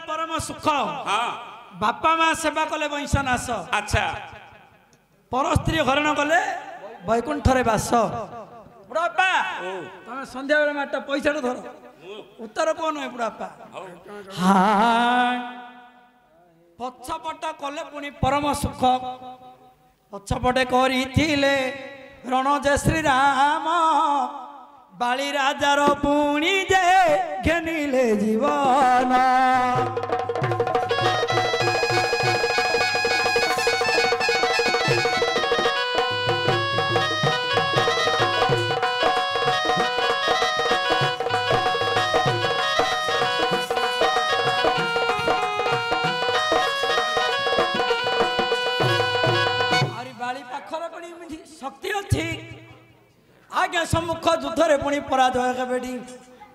परम सुख हाँ बापा माँ सेवा कले वंश नाश अच्छा पर स्त्री हरण कले वैकुंठरे बास बुढ़ापा तमें संध्या बेले माटा पैसा धर उत्तर कौन है बुढ़ापा हाँ पछपट कले पुणी परम सुख पछपटे करिथिले रण जय श्रीराम बाली राजार पुणी जे घेनिले जीवन शक्ति अच्छी आज्ञा सम्मुख युद्धरे पुणी पराजय केबेटी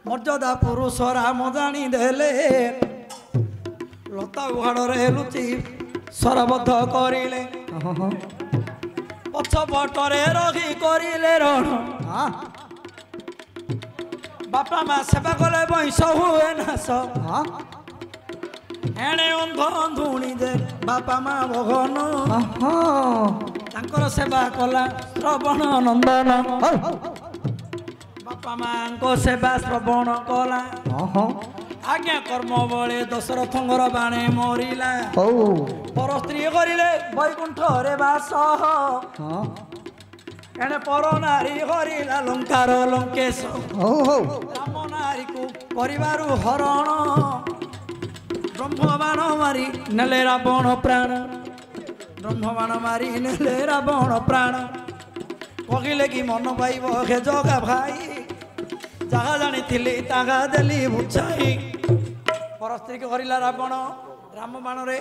मर्यादा पुरुष राम जानी देले लता उहाड़े लुचि सरबद्ध करिले पछपटरे रही करिले रण बापा माँ सेवा कले वंश हुए नाश एणे अंध अंधुणी दे बापा माँ भगन तांकर सेवा कला श्रवण नंदन बापा माँ को सेवा श्रवण कला आज्ञा कर्म बले दशरथंगर बाणे मरिला पर स्त्री करिले वैकुंठ रे बास एणे पर नारी करिला लंकार लंकेश राम नारी को परिवारु हरण ब्रह्मबाण मारी नेले रावण प्राण ब्रह्मबाण मारी नेले रावण प्राण कहिले कि मन पाइब हे जगा भाई जहा जानी तागा देली बुझाई पर स्त्री के करला रावण राम बाण रे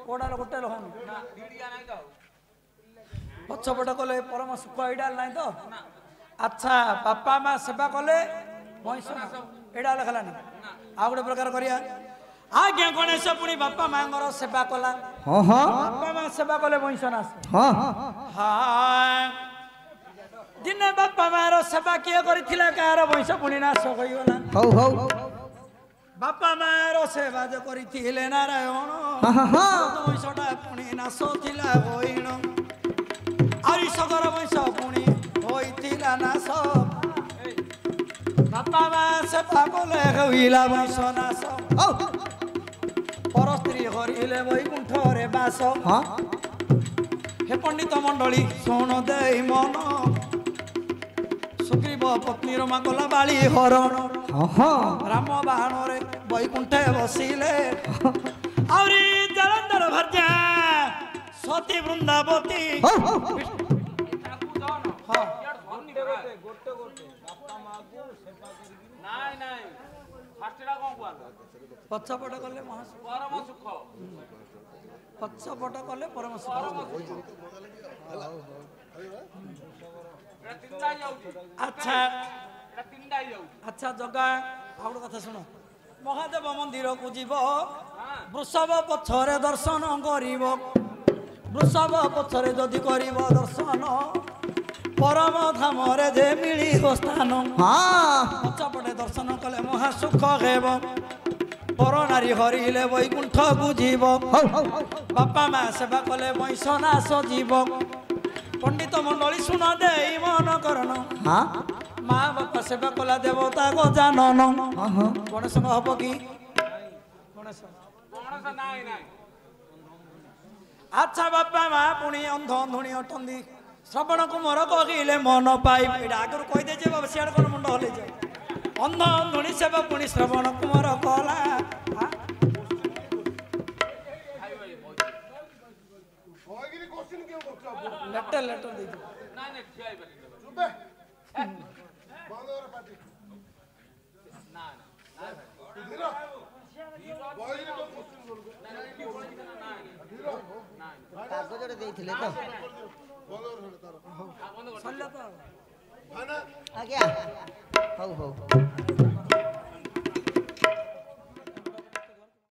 कोडार गोटे पछपट कले परम सुख एडा ना तो अच्छा बापा माँ सेवा कले एडा लिखलानी आ गोटे प्रकार करिया आज्ञा गणेश पुणी बापा माँ सेवा कला बापा माँ सेवा कले वंश नाश दिने बापा माँ सेवा किए करथिला कार वंश पुणी नाश होइगला बापा माँ सेवा जो करथिले नारायण वंशटा पुणी नाश थिला होइण आरि सगर वंश पुणी होइथिला नाश बापा माँ सेवा कले होइला वंश नाश पर स्त्री हरिले वैकुंठ रे बास हे पंडित मंडली शुण दे मन सुग्रीव पत्नी रमा कला बाली हरण राम बाण रे वैकुंठे बसिले आउरी जलंधर भर्जा सती वृंदावती पछपट कले परम सुख पछपट कले परम सुख अच्छा अच्छा जगा आउट कथा सुन महादेव मंदिर को जीव वृषभ पछरे दर्शन करिव वृषभ पछरे जदि करिव दर्शन परम धाम रे जे मिलिब स्थान पछपटे दर्शन कले महासुख हेब पर नारी हरिले वैकुंठ बुझीब बापा माँ सेवा कले वंश नाश जीव पंडित मंडली शुण दे मन करन माँ बापा सेवा कला देवता गजानन गणेश हब कि गणेश अच्छा बापा माँ पुणी अंध अंधुणी अटंदी श्रवण कुमार कहले मन पाइब आगुरी कहीदे बाबा सियाड़ कौन मुंड हल जाए अंध अंधुणी सेवा पुणी श्रवण कुमार कला लेटर लेटर दे कागज देइथिले तो सरला तो आज्ञा हौ हौ